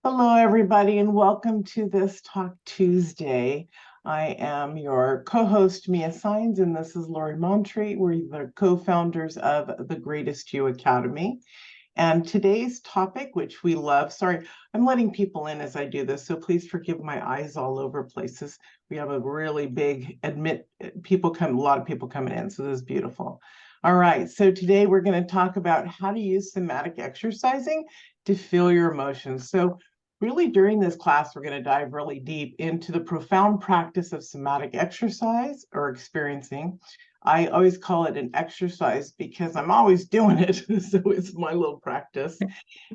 Hello, everybody, and welcome to this Talk Tuesday. I am your co-host, Mia Saenz, and this is Lori Montry. We're the co-founders of the Greatest You Academy. And today's topic, which we love, sorry, I'm letting people in as I do this, so please forgive my eyes all over places. We have a really big a lot of people coming in, so this is beautiful. All right, so today we're going to talk about how to use somatic exercising to feel your emotions. So really during this class, we're going to dive really deep into the profound practice of somatic exercise or experiencing. I always call it an exercise because I'm always doing it. So it's my little practice.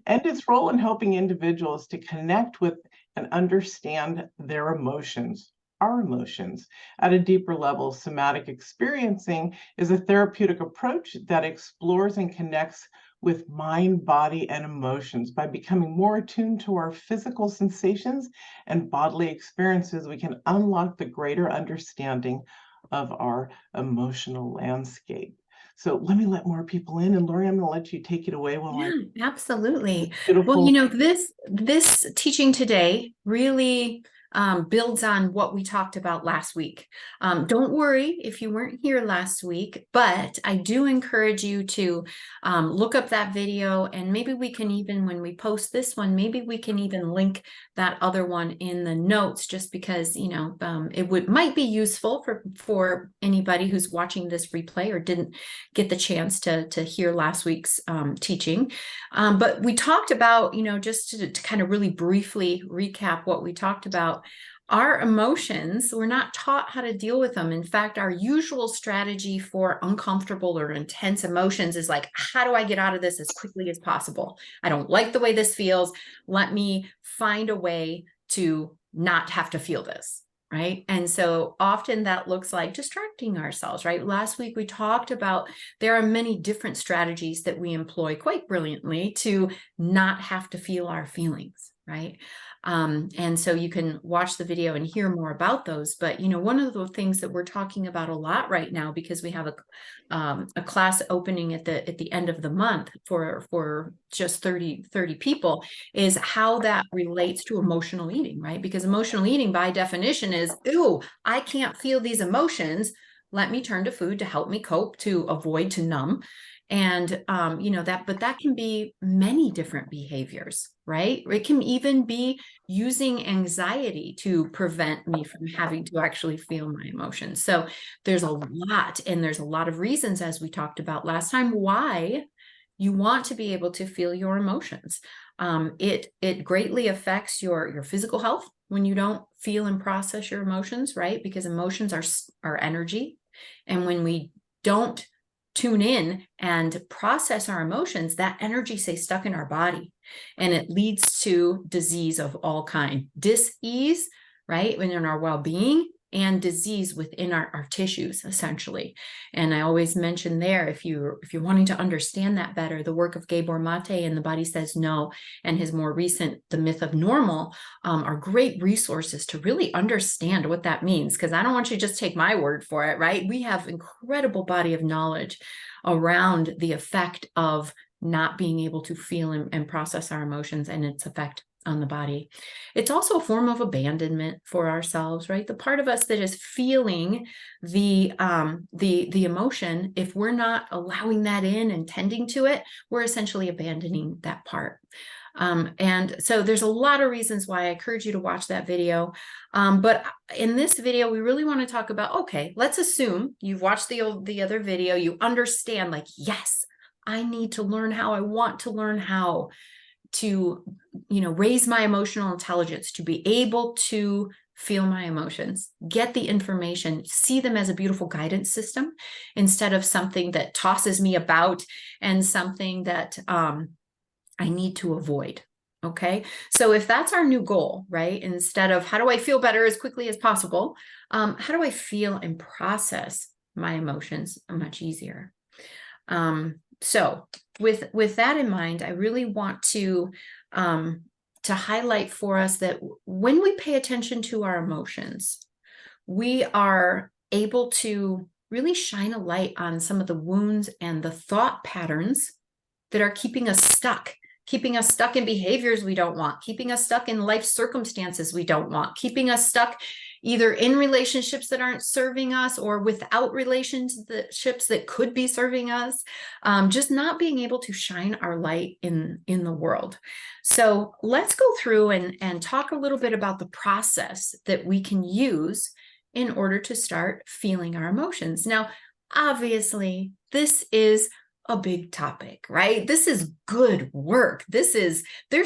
And its role in helping individuals to connect with and understand their emotions, our emotions, at a deeper level. Somatic experiencing is a therapeutic approach that explores and connects with mind, body, and emotions. By becoming more attuned to our physical sensations and bodily experiences, we can unlock the greater understanding of our emotional landscape. So let me let more people in. And Lori, I'm going to let you take it away while Absolutely. Well, beautiful. this teaching today really builds on what we talked about last week. Don't worry if you weren't here last week, but I do encourage you to look up that video, and maybe we can even, when we post this one, maybe we can even link that other one in the notes, just because it might be useful for anybody who's watching this replay or didn't get the chance to hear last week's teaching. But we talked about, just to kind of really briefly recap what we talked about. Our emotions, we're not taught how to deal with them. In fact, our usual strategy for uncomfortable or intense emotions is like, how do I get out of this as quickly as possible? I don't like the way this feels. Let me find a way to not have to feel this. Right. And so often that looks like distracting ourselves, right? Last week, we talked about there are many different strategies that we employ quite brilliantly to not have to feel our feelings, right? And so you can watch the video and hear more about those. But, one of the things that we're talking about a lot right now, because we have a class opening at the end of the month for just 30 people, is how that relates to emotional eating, right? Because emotional eating by definition is, ooh, I can't feel these emotions. Let me turn to food to help me cope, to avoid, to numb. And, but that can be many different behaviors, right? It can even be using anxiety to prevent me from having to actually feel my emotions. So there's a lot, and there's a lot of reasons, as we talked about last time, why you want to be able to feel your emotions. It greatly affects your physical health when you don't feel and process your emotions, right? Because emotions are energy. And when we don't tune in and process our emotions, that energy stays stuck in our body, and it leads to disease of all kind, dis-ease, right, in our well-being, and disease within our tissues, essentially. And I always mention there, if you're wanting to understand that better, the work of Gabor Mate and The Body Says No, and his more recent The Myth of Normal, are great resources to really understand what that means. Because I don't want you to just take my word for it, right? We have incredible body of knowledge around the effect of not being able to feel and process our emotions and its effect on the body. It's also a form of abandonment for ourselves, right? The part of us that is feeling the emotion, if we're not allowing that in and tending to it, we're essentially abandoning that part. And so there's a lot of reasons why I encourage you to watch that video. But in this video, we really want to talk about, okay, let's assume you've watched the other video, you understand, like, yes, I need to learn how, I want to learn how to, raise my emotional intelligence, to be able to feel my emotions, get the information, see them as a beautiful guidance system instead of something that tosses me about and something that I need to avoid. Okay. So if that's our new goal, right? Instead of how do I feel better as quickly as possible, how do I feel and process my emotions much easier? So with that in mind, I really want to highlight for us that when we pay attention to our emotions, we are able to really shine a light on some of the wounds and the thought patterns that are keeping us stuck keeping us stuck in behaviors we don't want, keeping us stuck in life circumstances we don't want, keeping us stuck either in relationships that aren't serving us or without relationships that could be serving us, just not being able to shine our light in the world. So let's go through and talk a little bit about the process that we can use in order to start feeling our emotions. Now, obviously, this is a big topic, right? This is good work. There's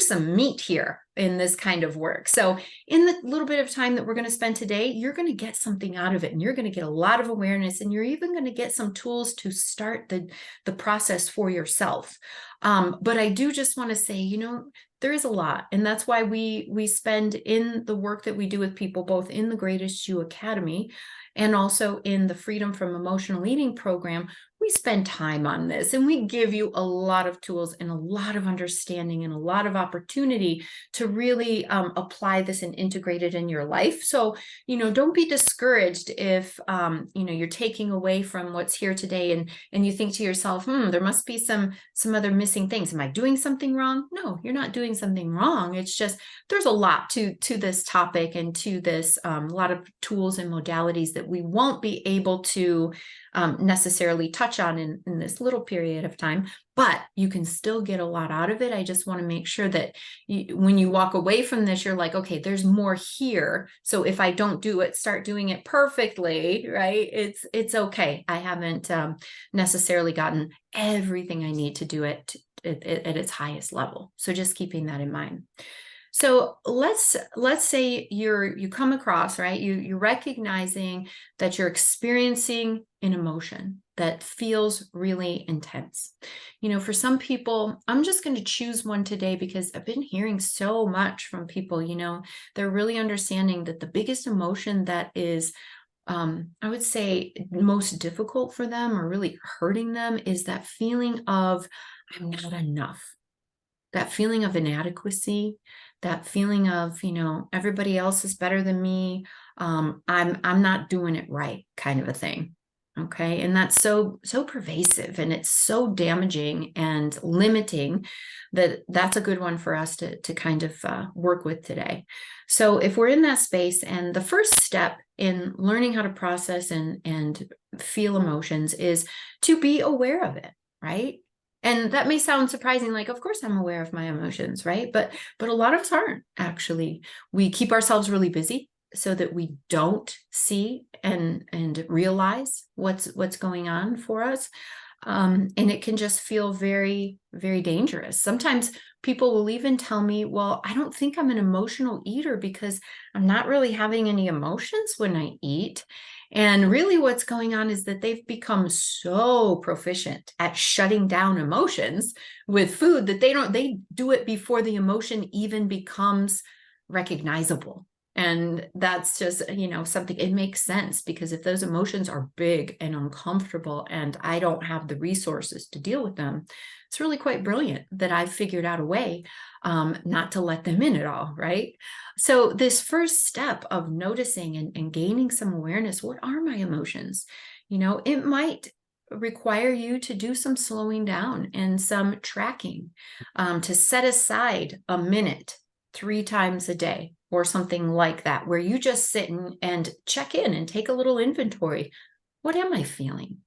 some meat here in this kind of work. So in the little bit of time that we're going to spend today, you're going to get something out of it, and you're going to get a lot of awareness, and you're even going to get some tools to start the process for yourself. But I do just want to say, there is a lot, and that's why we spend in the work that we do with people, both in the Greatest You Academy and also in the Freedom from Emotional Eating program. We spend time on this, and we give you a lot of tools and a lot of understanding and a lot of opportunity to really apply this and integrate it in your life. So, don't be discouraged if, you're taking away from what's here today and you think to yourself, there must be some other missing things. Am I doing something wrong? No, you're not doing something wrong. It's just, there's a lot to this topic and to this, a lot of tools and modalities that we won't be able to necessarily touch on in this little period of time, but you can still get a lot out of it. I just want to make sure that when you walk away from this, you're like, okay, there's more here. So if I don't start doing it perfectly, right? It's okay. I haven't necessarily gotten everything I need to do it at its highest level. So just keeping that in mind. So let's say you come across, right? You're recognizing that you're experiencing an emotion that feels really intense. For some people, I'm just going to choose one today because I've been hearing so much from people, they're really understanding that the biggest emotion that is, I would say, most difficult for them or really hurting them is that feeling of I'm not enough. That feeling of inadequacy, that feeling of, everybody else is better than me. I'm not doing it right, kind of a thing. Okay. And that's so pervasive, and it's so damaging and limiting that's a good one for us to kind of work with today. So if we're in that space, and the first step in learning how to process and feel emotions is to be aware of it, right? And that may sound surprising, like, of course I'm aware of my emotions, right? But a lot of us aren't, actually. We keep ourselves really busy so that we don't see and realize what's going on for us. And it can just feel very, very dangerous. Sometimes people will even tell me, well, I don't think I'm an emotional eater because I'm not really having any emotions when I eat. And really what's going on is that they've become so proficient at shutting down emotions with food that they do it before the emotion even becomes recognizable. And that's just, something, it makes sense, because if those emotions are big and uncomfortable and I don't have the resources to deal with them, it's really quite brilliant that I've figured out a way not to let them in at all, right? So this first step of noticing and gaining some awareness, what are my emotions? It might require you to do some slowing down and some tracking, to set aside a minute 3 times a day or something like that, where you just sit and check in and take a little inventory. What am I feeling?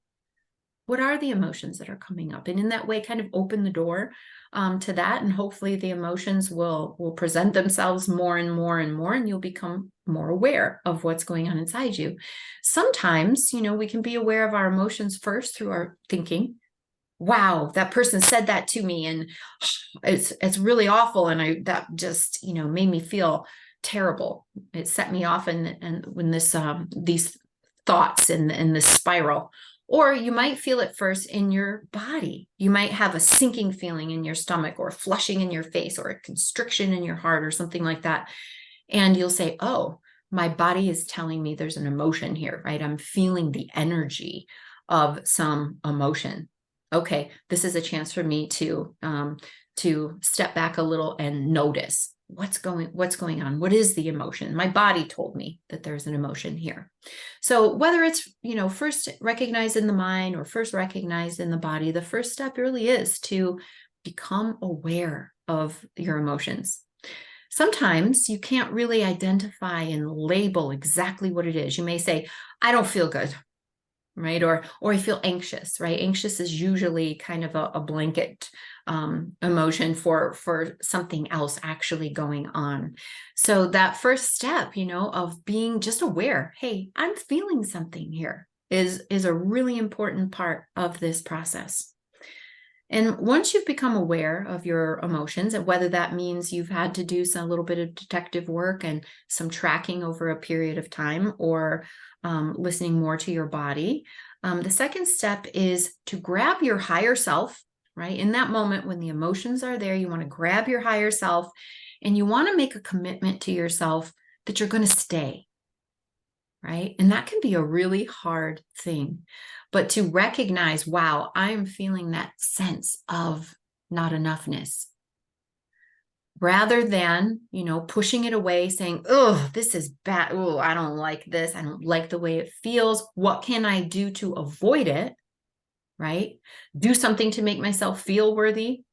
What are the emotions that are coming up? And in that way, kind of open the door to that. And hopefully the emotions will present themselves more and more and more, and you'll become more aware of what's going on inside you. Sometimes, we can be aware of our emotions first through our thinking. Wow, that person said that to me, and it's really awful. And that just, made me feel terrible. It set me off and when these thoughts and this spiral. Or you might feel it first in your body. You might have a sinking feeling in your stomach, or flushing in your face, or a constriction in your heart, or something like that. And you'll say, oh, my body is telling me there's an emotion here, right? I'm feeling the energy of some emotion. Okay, this is a chance for me to step back a little and notice what's going on. What is the emotion? My body told me that there's an emotion here. So whether it's, first recognized in the mind or first recognized in the body, the first step really is to become aware of your emotions. Sometimes you can't really identify and label exactly what it is. You may say, I don't feel good, right? Or I feel anxious, right? Anxious is usually kind of a blanket emotion for something else actually going on. So that first step, of being just aware, hey, I'm feeling something here, is a really important part of this process. And once you've become aware of your emotions, and whether that means you've had to do a little bit of detective work and some tracking over a period of time, or listening more to your body, the second step is to grab your higher self, right? In that moment when the emotions are there, you want to grab your higher self and you want to make a commitment to yourself that you're going to stay, right? And that can be a really hard thing. But to recognize, wow, I'm feeling that sense of not enoughness, rather than, pushing it away, saying, oh, this is bad. Oh, I don't like this. I don't like the way it feels. What can I do to avoid it? Right? Do something to make myself feel worthy,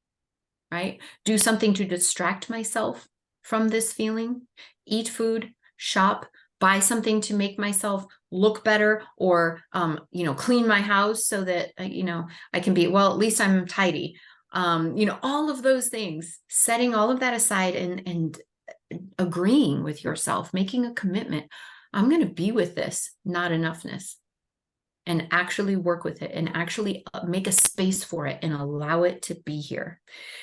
right? Do something to distract myself from this feeling. Eat food, shop, buy something to make myself look better, or clean my house so that I can be, well, at least I'm tidy. All of those things, setting all of that aside and agreeing with yourself, making a commitment. I'm going to be with this not enoughness, and actually work with it, and actually make a space for it and allow it to be here.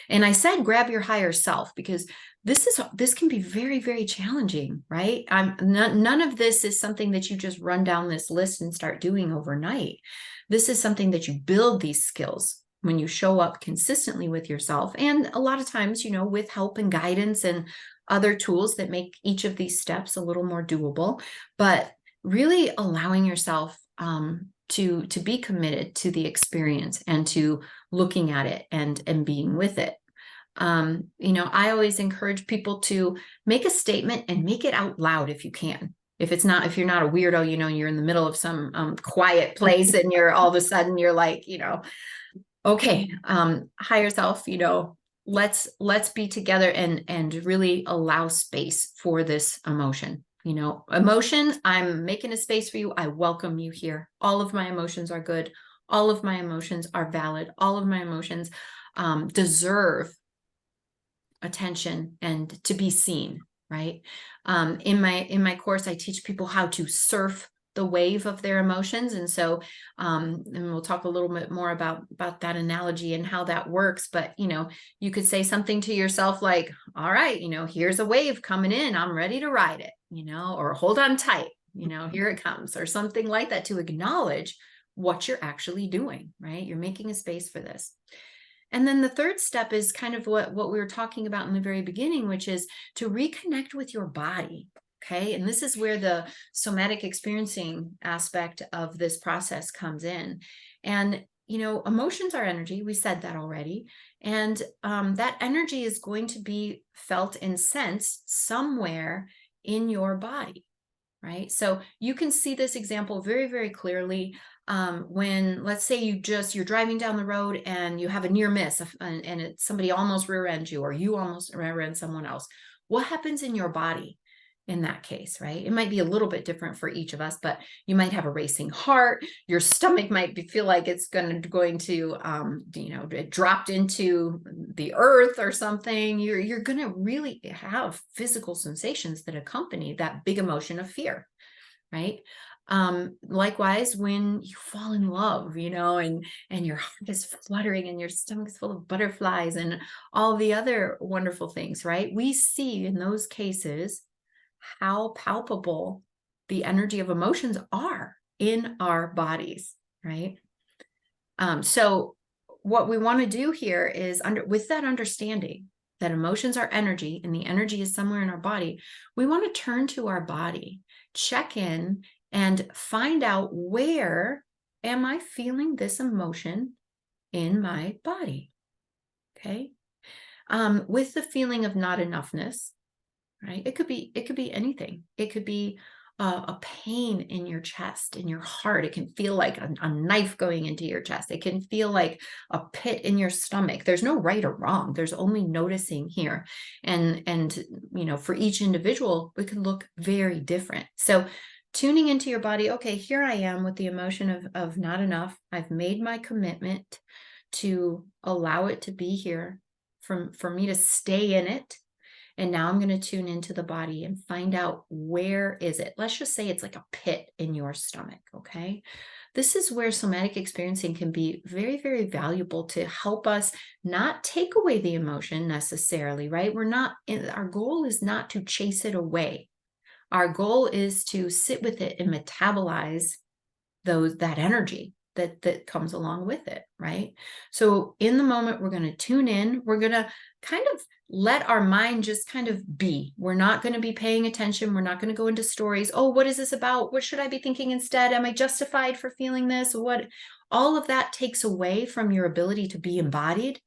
And I said, grab your higher self, because this can be very, very challenging, right? None of this is something that you just run down this list and start doing overnight. This is something that you build these skills when you show up consistently with yourself. And a lot of times, with help and guidance and other tools that make each of these steps a little more doable, but really allowing yourself to be committed to the experience and to looking at it and being with it. I always encourage people to make a statement and make it out loud if you can. If you're not a weirdo, you're in the middle of some quiet place and you're all of a sudden you're like, okay, higher self, let's be together and really allow space for this emotion. Emotion, I'm making a space for you. I welcome you here. All of my emotions are good. All of my emotions are valid. All of my emotions deserve attention and to be seen, right? In my course, I teach people how to surf the wave of their emotions. And so, and we'll talk a little bit more about that analogy and how that works. But, you could say something to yourself like, all right, here's a wave coming in. I'm ready to ride it, or hold on tight, here it comes, or something like that, to acknowledge what you're actually doing, right? You're making a space for this. And then the third step is kind of what we were talking about in the very beginning, which is to reconnect with your body. Okay. And this is where the somatic experiencing aspect of this process comes in. And, emotions are energy. We said that already. And that energy is going to be felt and sensed somewhere in your body. Right. So you can see this example very, very clearly when, let's say, you're driving down the road and you have a near miss, and somebody almost rear ends you, or you almost rear end someone else. What happens in your body in that case, right? It might be a little bit different for each of us, but you might have a racing heart. Your stomach might feel like it's going to it dropped into the earth or something. You're going to really have physical sensations that accompany that big emotion of fear, right? Likewise, when you fall in love, and your heart is fluttering and your stomach is full of butterflies and all the other wonderful things, right? We see in those cases how palpable the energy of emotions are in our bodies, right? So what we want to do here is, with that understanding that emotions are energy and the energy is somewhere in our body, we want to turn to our body, check in, and find out, where am I feeling this emotion in my body? Okay. With the feeling of not enoughness, right? It could be anything. It could be, a pain in your chest, in your heart. It can feel like a knife going into your chest. It can feel like a pit in your stomach. There's no right or wrong. There's only noticing here. And for each individual, it can look very different. So tuning into your body, okay, here I am with the emotion of not enough. I've made my commitment to allow it to be here, for me to stay in it. And now I'm going to tune into the body and find out, where is it? Let's just say it's like a pit in your stomach. Okay. This is where somatic experiencing can be very, very valuable to help us not take away the emotion necessarily, right? Our goal is not to chase it away. Our goal is to sit with it and metabolize that energy that comes along with it, right? So in the moment, we're going to tune in. We're going to kind of let our mind just kind of be. We're not going to be paying attention. We're not going to go into stories. Oh, what is this about? What should I be thinking instead? Am I justified for feeling this? What? All of that takes away from your ability to be embodied,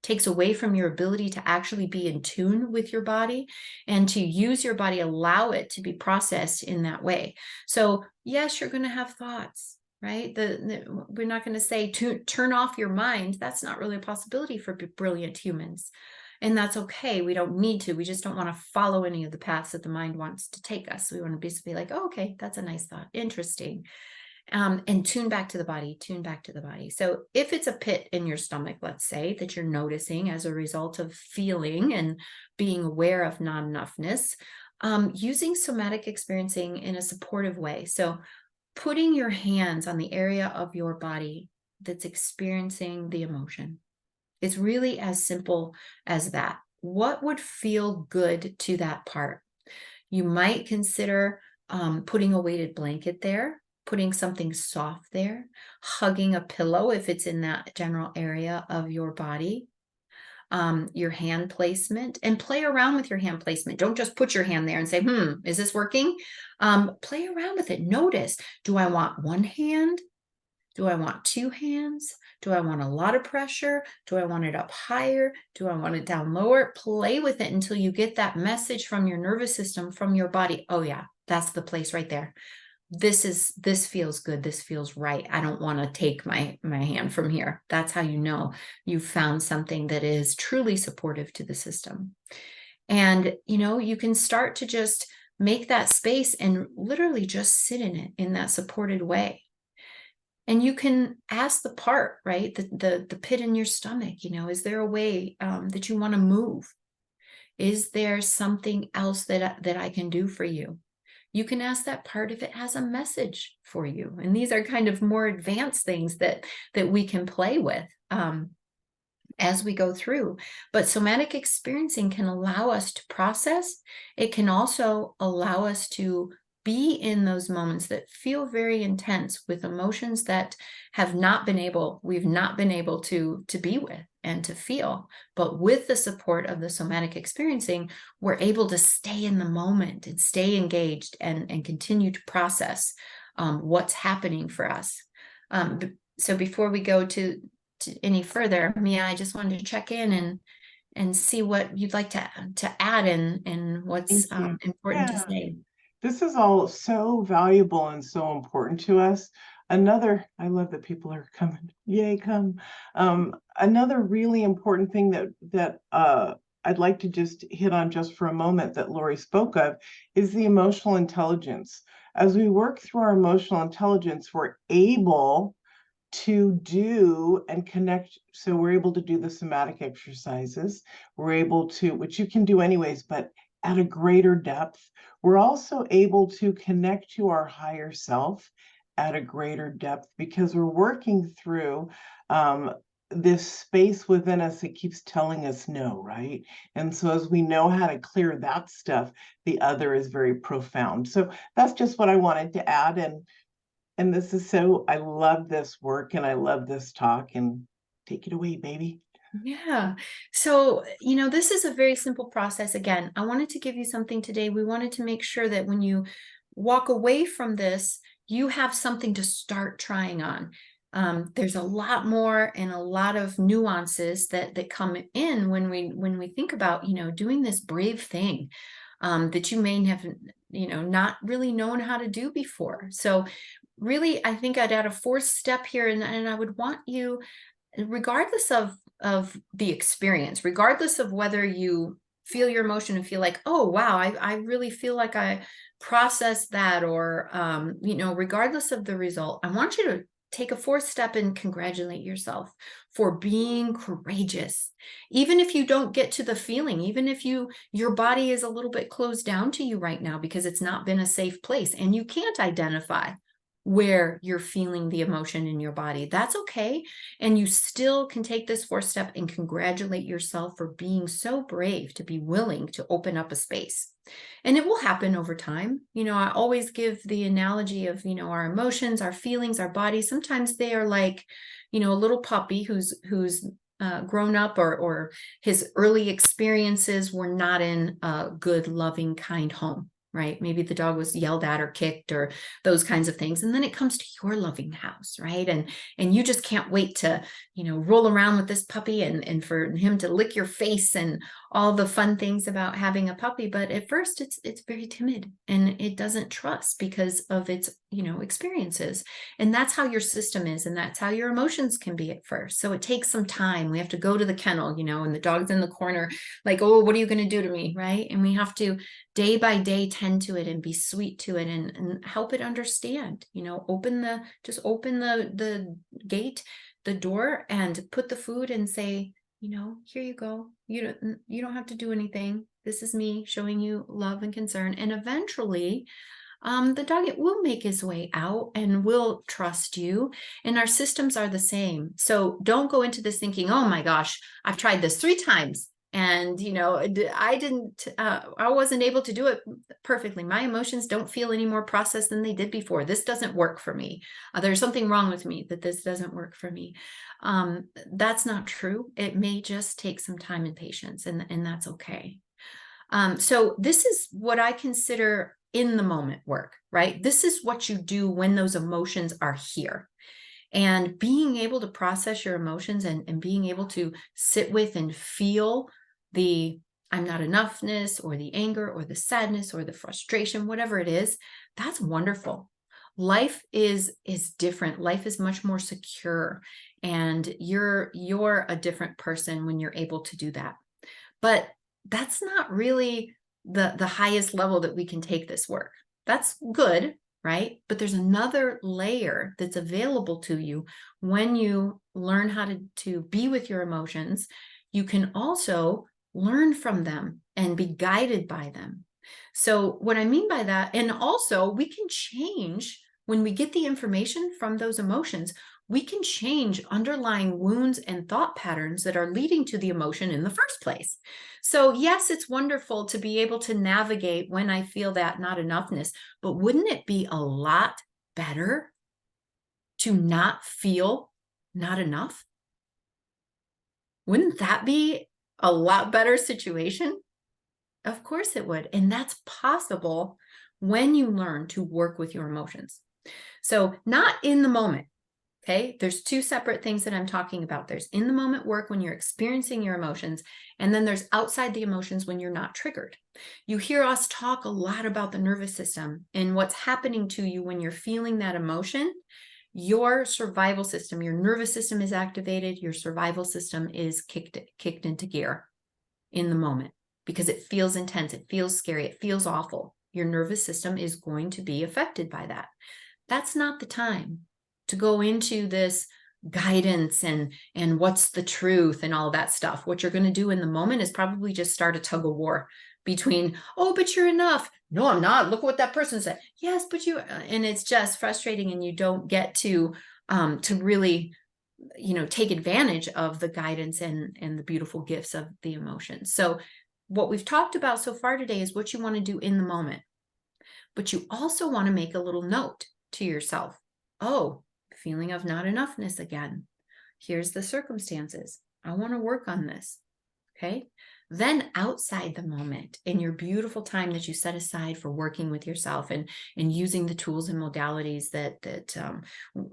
takes away from your ability to actually be in tune with your body and to use your body, allow it to be processed in that way. So yes, you're going to have thoughts, right? We're not going to say to turn off your mind. That's not really a possibility for brilliant humans. And that's okay. We don't need to. We just don't want to follow any of the paths that the mind wants to take us. We want to basically be like, oh, okay, that's a nice thought. Interesting. And tune back to the body, tune back to the body. So if it's a pit in your stomach, let's say, that you're noticing as a result of feeling and being aware of not enoughness, using somatic experiencing in a supportive way. So putting your hands on the area of your body that's experiencing the emotion. It's really as simple as that. What would feel good to that part? You might consider putting a weighted blanket there, putting something soft there, hugging a pillow if it's in that general area of your body, your hand placement, and play around with your hand placement. Don't just put your hand there and say, is this working? Play around with it. Notice, do I want one hand? Do I want two hands? Do I want a lot of pressure? Do I want it up higher? Do I want it down lower? Play with it until you get that message from your nervous system, from your body. Oh yeah, that's the place right there. This feels good. This feels right. I don't want to take my hand from here. That's how you know you've found something that is truly supportive to the system. And, you can start to just make that space and literally just sit in it in that supported way. And you can ask the part, right? The pit in your stomach, is there a way that you want to move? Is there something else that I can do for you? You can ask that part if it has a message for you. And these are kind of more advanced things that we can play with as we go through. But somatic experiencing can allow us to process. It can also allow us to be in those moments that feel very intense, with emotions that we've not been able to be with and to feel. But with the support of the somatic experiencing, we're able to stay in the moment and stay engaged and continue to process what's happening for us. So before we go to any further, Mia, I just wanted to check in and see what you'd like to add and what's important to say. This is all so valuable and so important to us. I love that people are coming. Yay, come. Another really important thing that I'd like to just hit on just for a moment that Lori spoke of is the emotional intelligence. As we work through our emotional intelligence, we're able to do and connect. So we're able to do the somatic exercises. We're able to, which you can do anyways, but at a greater depth. We're also able to connect to our higher self at a greater depth because we're working through this space within us that keeps telling us no, right? And so as we know how to clear that stuff, the other is very profound. So that's just what I wanted to add. And this is I love this work and I love this talk, and take it away, baby. Yeah. So, this is a very simple process. Again, I wanted to give you something today. We wanted to make sure that when you walk away from this, you have something to start trying on. There's a lot more and a lot of nuances that come in when we think about, doing this brave thing that you may not really known how to do before. So really, I think I'd add a fourth step here, and I would want you, regardless of the experience, regardless of whether you feel your emotion and feel like, oh, wow, I really feel like I processed that, or, regardless of the result, I want you to take a fourth step and congratulate yourself for being courageous. Even if you don't get to the feeling, even if your body is a little bit closed down to you right now because it's not been a safe place and you can't identify where you're feeling the emotion in your body, that's okay. And you still can take this fourth step and congratulate yourself for being so brave to be willing to open up a space. And it will happen over time. I always give the analogy of, our emotions, our feelings, our bodies. Sometimes they are like, a little puppy who's grown up, or his early experiences were not in a good, loving, kind home. Right? Maybe the dog was yelled at or kicked or those kinds of things. And then it comes to your loving house, right? And you just can't wait to, roll around with this puppy and for him to lick your face and all the fun things about having a puppy. But at first it's very timid and it doesn't trust because of its, experiences. And that's how your system is. And that's how your emotions can be at first. So it takes some time. We have to go to the kennel, and the dog's in the corner, like, oh, what are you going to do to me? Right? And we have to day by day tend to it and be sweet to it and help it understand. Open the gate, the door, and put the food and say, here you go. You don't have to do anything. This is me showing you love and concern. And eventually the dog, it will make his way out and will trust you. And our systems are the same. So don't go into this thinking, oh my gosh, I've tried this 3 times. And, I wasn't able to do it perfectly. My emotions don't feel any more processed than they did before. This doesn't work for me. There's something wrong with me that this doesn't work for me. That's not true. It may just take some time and patience, and that's okay. So this is what I consider in the moment work, right? This is what you do when those emotions are here. And being able to process your emotions and being able to sit with and feel the I'm not enoughness, or the anger, or the sadness, or the frustration, whatever it is, that's wonderful. Life is different. Life is much more secure, and you're a different person when you're able to do that. But that's not really the highest level that we can take this work. That's good, right? But there's another layer that's available to you when you learn how to be with your emotions. You can also learn from them and be guided by them. So what I mean by that, and also we can change when we get the information from those emotions, we can change underlying wounds and thought patterns that are leading to the emotion in the first place. So yes, it's wonderful to be able to navigate when I feel that not enoughness, but wouldn't it be a lot better to not feel not enough? Wouldn't that be a lot better situation? Of course it would. And that's possible when you learn to work with your emotions. So not in the moment. Okay, there's 2 separate things that I'm talking about. There's in the moment work when you're experiencing your emotions, and then there's outside the emotions when you're not triggered. You hear us talk a lot about the nervous system and what's happening to you when you're feeling that emotion. Your survival system, your nervous system is activated, your survival system is kicked into gear in the moment because it feels intense, it feels scary, it feels awful. Your nervous system is going to be affected by that. That's not the time to go into this guidance and what's the truth and all that stuff. What you're going to do in the moment is probably just start a tug of war between, oh, but you're enough. No, I'm not. Look what that person said. Yes, but you, and it's just frustrating, and you don't get to really, take advantage of the guidance and the beautiful gifts of the emotions. So what we've talked about so far today is what you want to do in the moment, but you also want to make a little note to yourself. Oh, feeling of not enoughness again. Here's the circumstances. I want to work on this. Okay. Then outside the moment, in your beautiful time that you set aside for working with yourself and using the tools and modalities that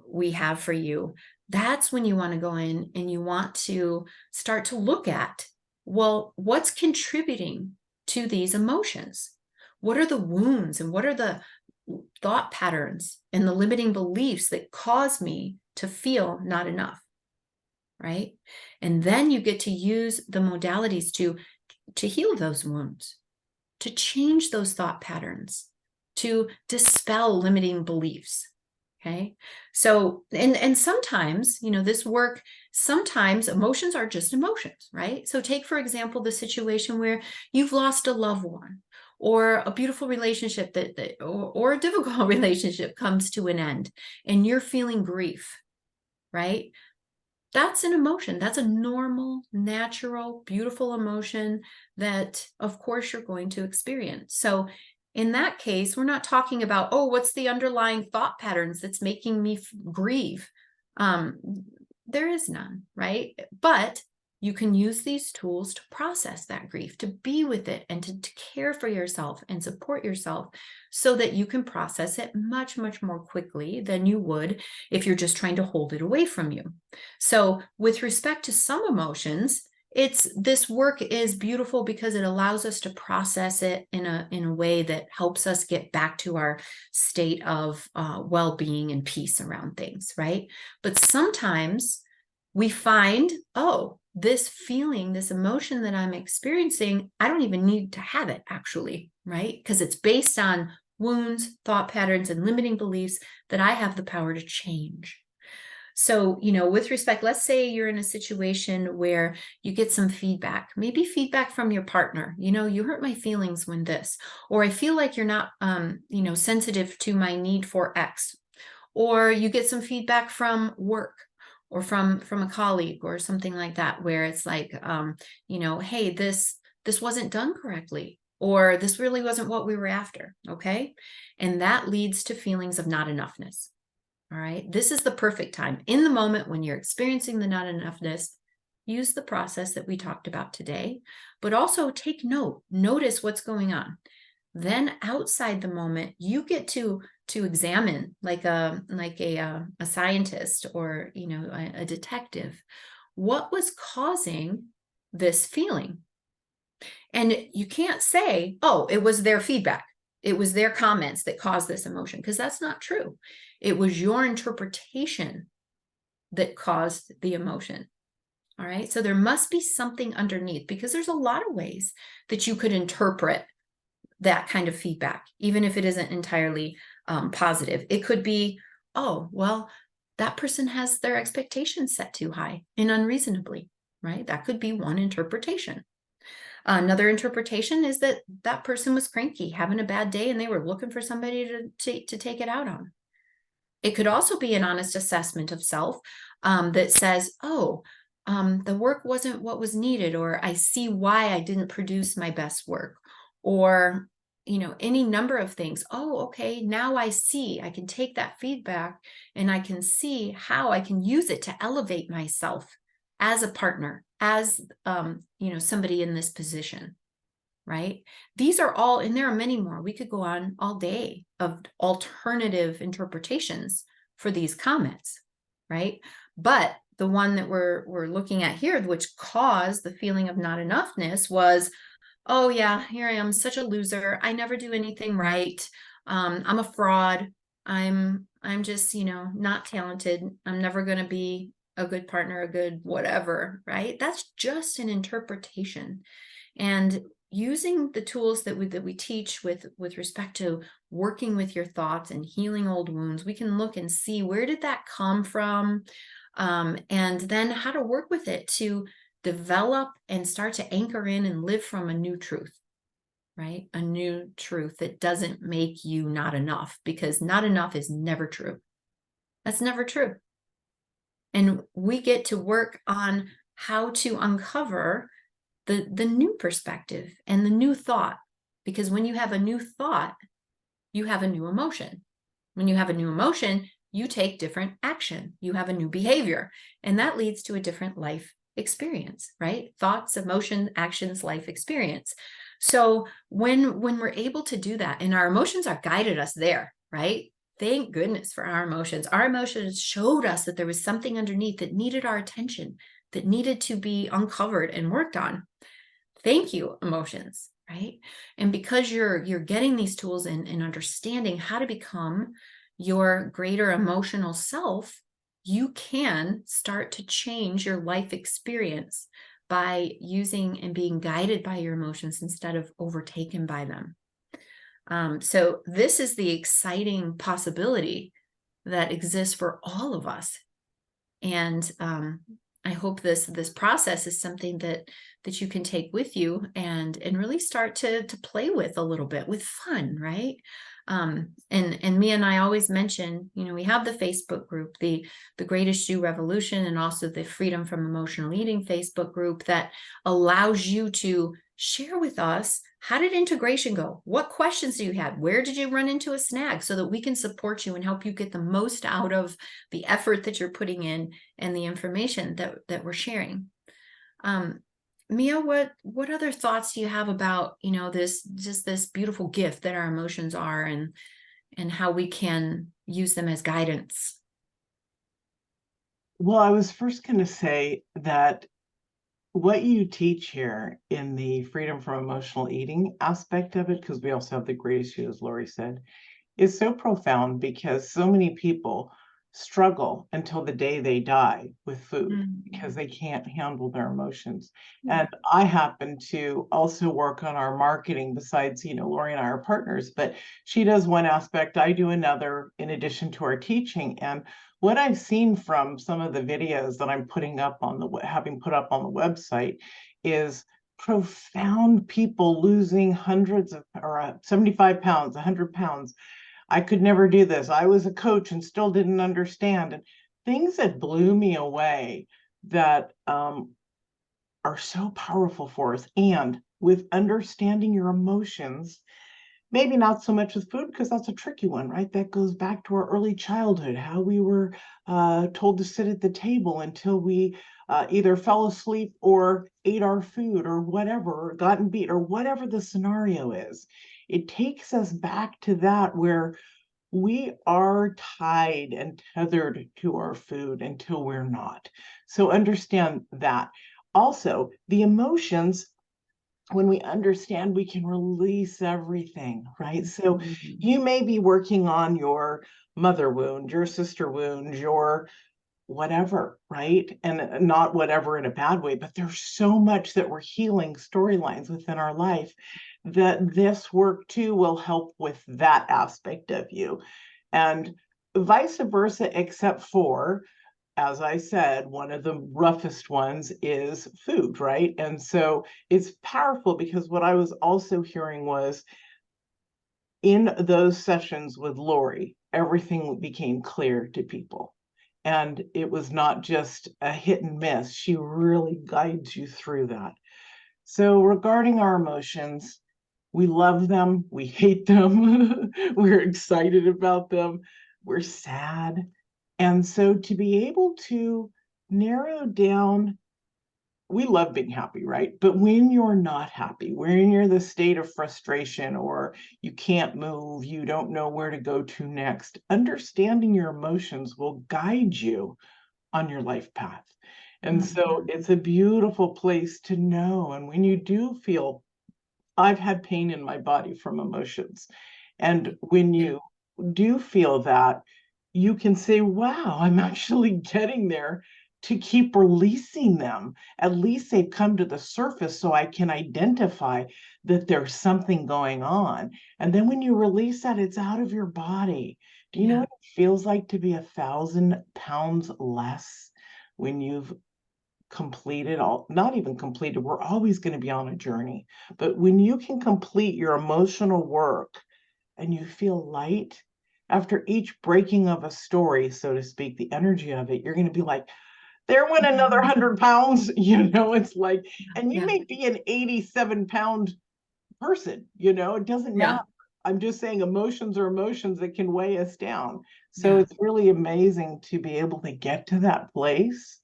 we have for you, that's when you want to go in and you want to start to look at, well, what's contributing to these emotions? What are the wounds and what are the thought patterns and the limiting beliefs that cause me to feel not enough, right? And then you get to use the modalities to heal those wounds, to change those thought patterns, to dispel limiting beliefs. Okay. So, and sometimes, this work, sometimes emotions are just emotions, right? So take, for example, the situation where you've lost a loved one or a beautiful relationship or a difficult relationship comes to an end and you're feeling grief, right? That's an emotion. That's a normal, natural, beautiful emotion that, of course, you're going to experience. So in that case, we're not talking about, oh, what's the underlying thought patterns that's making me grieve? There is none, right? But you can use these tools to process that grief, to be with it, and to care for yourself and support yourself so that you can process it much, much more quickly than you would if you're just trying to hold it away from you. So with respect to some emotions, this work is beautiful because it allows us to process it in a way that helps us get back to our state of well-being and peace around things, right? But sometimes we find, oh, this feeling, this emotion that I'm experiencing, I don't even need to have it actually, right? Because it's based on wounds, thought patterns, and limiting beliefs that I have the power to change. So, with respect, let's say you're in a situation where you get some feedback, maybe feedback from your partner, you hurt my feelings when this, or I feel like you're not, sensitive to my need for X, or you get some feedback from work or from a colleague or something like that, where it's like, hey, this wasn't done correctly, or this really wasn't what we were after. Okay. And that leads to feelings of not enoughness. All right. This is the perfect time in the moment when you're experiencing the not enoughness. Use the process that we talked about today, but also take note, notice what's going on. Then outside the moment, you get to examine like a scientist or, a detective, what was causing this feeling. And you can't say, oh, it was their feedback. It was their comments that caused this emotion, because that's not true. It was your interpretation that caused the emotion. All right. So there must be something underneath, because there's a lot of ways that you could interpret that kind of feedback, even if it isn't entirely positive. It could be, oh, well, that person has their expectations set too high and unreasonably, right? That could be one interpretation. Another interpretation is that that person was cranky, having a bad day, and they were looking for somebody to take it out on. It could also be an honest assessment of self that says, oh, the work wasn't what was needed, or I see why I didn't produce my best work, or, any number of things. Oh, okay, now I see, I can take that feedback and I can see how I can use it to elevate myself as a partner, as, somebody in this position, right? These are all, and there are many more. We could go on all day of alternative interpretations for these comments, right? But the one that we're looking at here, which caused the feeling of not enoughness, was, oh yeah, here I am, such a loser. I never do anything right. I'm a fraud. I'm just, not talented. I'm never going to be a good partner, a good whatever, right? That's just an interpretation. And using the tools that we teach with respect to working with your thoughts and healing old wounds, we can look and see, where did that come from? And then how to work with it to develop and start to anchor in and live from a new truth, right? A new truth that doesn't make you not enough, because not enough is never true. That's never true. And we get to work on how to uncover the new perspective and the new thought, because when you have a new thought, you have a new emotion. When you have a new emotion, you take different action. You have a new behavior, and that leads to a different life experience, right? Thoughts, emotion, actions, life experience. So when we're able to do that, and our emotions are guided us there, right? Thank goodness for our emotions. Our emotions showed us that there was something underneath that needed our attention, that needed to be uncovered and worked on. Thank you, emotions. right? And because you're getting these tools and understanding how to become your greater emotional self, you can start to change your life experience by using and being guided by your emotions instead of overtaken by them. So this is the exciting possibility that exists for all of us. And I hope this process is something that you can take with you and really start to play with a little bit with fun, right? And Mia and I always mention, we have the Facebook group, the Greatest You Revolution, and also the Freedom from Emotional Eating Facebook group that allows you to share with us, how did integration go? What questions do you have? Where did you run into a snag, so that we can support you and help you get the most out of the effort that you're putting in and the information that we're sharing. Mia, what other thoughts do you have about, this beautiful gift that our emotions are, and how we can use them as guidance? Well, I was first going to say that what you teach here in the freedom from emotional eating aspect of it, because we also have the greatest you, as Lori said, is so profound, because so many people struggle until the day they die with food because they can't handle their emotions. And I happen to also work on our marketing besides, Lori and I are partners, but she does one aspect, I do another, in addition to our teaching. And what I've seen from some of the videos that I'm putting up on having put up on the website is profound people losing hundreds of, or 75 pounds, 100 pounds. I could never do this. I was a coach and still didn't understand. And things that blew me away that are so powerful for us. And with understanding your emotions, maybe not so much with food, because that's a tricky one, right? That goes back to our early childhood, how we were told to sit at the table until we either fell asleep or ate our food or whatever, or gotten beat, or whatever the scenario is. It takes us back to that, where we are tied and tethered to our food until we're not. So understand that. Also, the emotions, when we understand, we can release everything, right? So you may be working on your mother wound, your sister wound, your whatever, right? And not whatever in a bad way, but there's so much that we're healing storylines within our life, that this work too will help with that aspect of you. And vice versa, except for, as I said, one of the roughest ones is food, right? And so it's powerful, because what I was also hearing was, in those sessions with Lori, everything became clear to people. And it was not just a hit and miss. She really guides you through that. So regarding our emotions, we love them, we hate them, we're excited about them, we're sad. And so to be able to narrow down, we love being happy, right? But when you're not happy, when you're in the state of frustration, or you can't move, you don't know where to go to next, understanding your emotions will guide you on your life path. And so it's a beautiful place to know. And when you do feel, I've had pain in my body from emotions. And when you do feel that, you can say, wow, I'm actually getting there, to keep releasing them. At least they've come to the surface so I can identify that there's something going on. And then when you release that, it's out of your body. Do you know what it feels like to be 1,000 pounds less when you've completed all, not even completed, we're always going to be on a journey, but when you can complete your emotional work and you feel light after each breaking of a story, so to speak, the energy of it, you're going to be like, there went another 100 pounds. It's like, and you may be an 87-pound person, it doesn't matter. I'm just saying, emotions are emotions that can weigh us down. So it's really amazing to be able to get to that place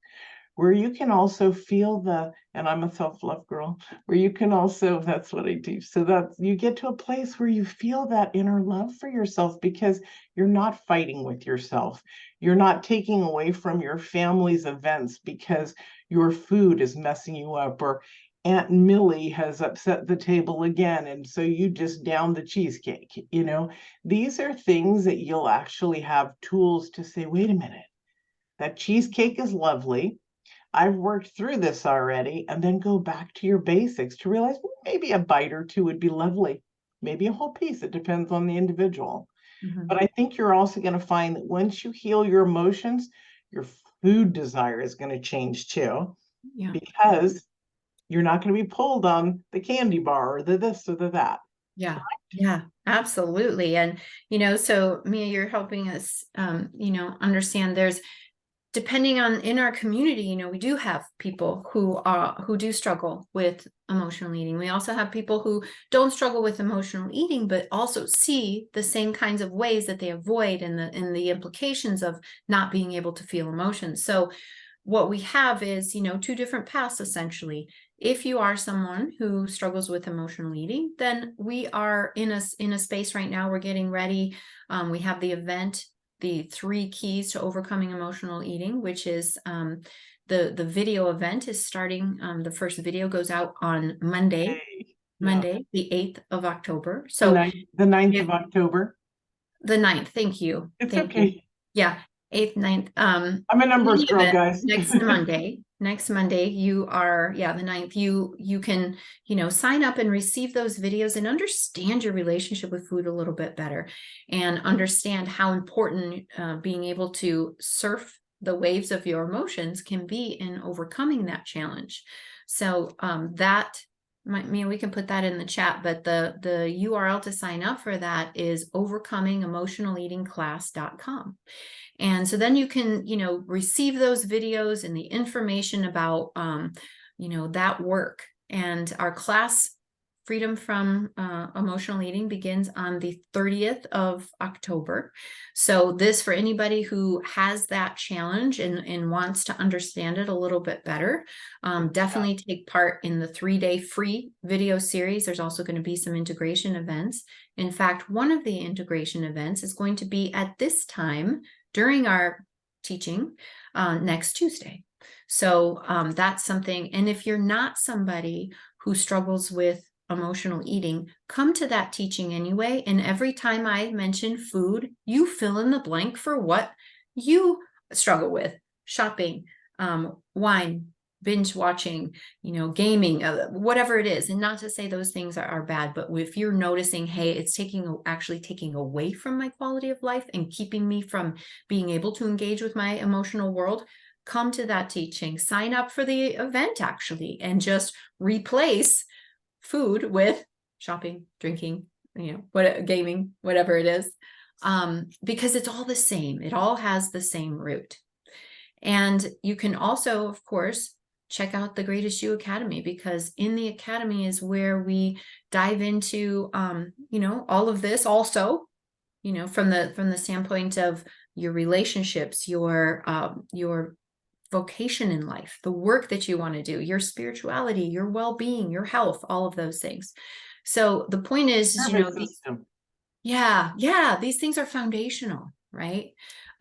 where you can also feel and I'm a self-love girl, where you can also, that's what I teach. So that you get to a place where you feel that inner love for yourself, because you're not fighting with yourself. You're not taking away from your family's events because your food is messing you up, or Aunt Millie has upset the table again, and so you just down the cheesecake. These are things that you'll actually have tools to say, wait a minute, that cheesecake is lovely. I've worked through this already, and then go back to your basics to realize maybe a bite or two would be lovely. Maybe a whole piece. It depends on the individual. But I think you're also going to find that once you heal your emotions, your food desire is going to change too, because you're not going to be pulled on the candy bar or the this or the that. Yeah. Yeah, absolutely. And, so Mia, you're helping us, understand there's, depending on in our community, we do have people who do struggle with emotional eating. We also have people who don't struggle with emotional eating, but also see the same kinds of ways that they avoid and the implications of not being able to feel emotions. So what we have is, two different paths essentially. If you are someone who struggles with emotional eating, then we are in a space right now. We're getting ready. We have the event, the 3 keys to overcoming emotional eating, which is the video event is starting. The first video goes out on Monday, the 8th of October. So the 9th of October. The 9th. Thank you. It's okay. Yeah. 8th, 9th. I'm a numbers girl, guys. Next Monday, you are, the 9th, you can, sign up and receive those videos and understand your relationship with food a little bit better, and understand how important being able to surf the waves of your emotions can be in overcoming that challenge. So we can put that in the chat, but the URL to sign up for that is overcomingemotionaleatingclass.com. And so then you can, receive those videos and the information about, that work. And our class, Freedom from Emotional Eating, begins on the 30th of October. So this, for anybody who has that challenge and wants to understand it a little bit better, definitely take part in the 3-day free video series. There's also going to be some integration events. In fact, one of the integration events is going to be at this time during our teaching next Tuesday. So that's something. And if you're not somebody who struggles with emotional eating, come to that teaching anyway. And every time I mention food, you fill in the blank for what you struggle with: shopping, wine, binge watching, gaming, whatever it is. And not to say those things are bad, but if you're noticing, hey, it's actually taking away from my quality of life and keeping me from being able to engage with my emotional world, come to that teaching, sign up for the event actually, and just replace food with shopping, drinking, gaming, whatever it is, because it's all the same. It all has the same root. And you can also, of course, check out the Greatest You Academy, because in the Academy is where we dive into, all of this also, from the standpoint of your relationships, your vocation in life, the work that you want to do, your spirituality, your well-being, your health, all of those things. So the point is, these things are foundational, right?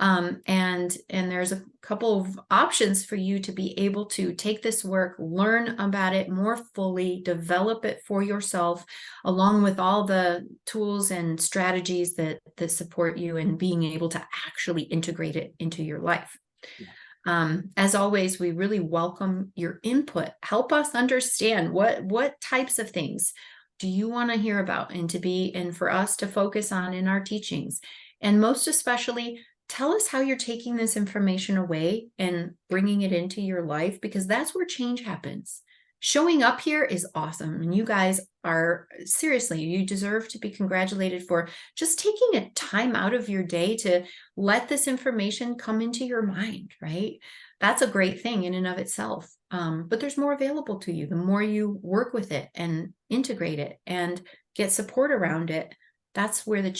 And there's a couple of options for you to be able to take this work, learn about it more fully, develop it for yourself, along with all the tools and strategies that support you in being able to actually integrate it into your life. As always, we really welcome your input. Help us understand what types of things do you want to hear about and for us to focus on in our teachings. And most especially, tell us how you're taking this information away and bringing it into your life, because that's where change happens. Showing up here is awesome. And you guys are, seriously, you deserve to be congratulated for just taking a time out of your day to let this information come into your mind, right? That's a great thing in and of itself. But there's more available to you. The more you work with it and integrate it and get support around it, that's where the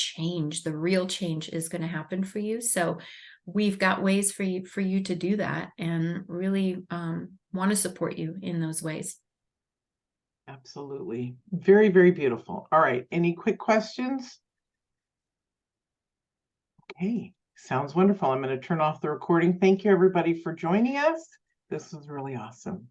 real change is going to happen for you. So we've got ways for you to do that, and really want to support you in those ways. Absolutely. Very, very beautiful. All right. Any quick questions? Okay. Sounds wonderful. I'm going to turn off the recording. Thank you, everybody, for joining us. This was really awesome.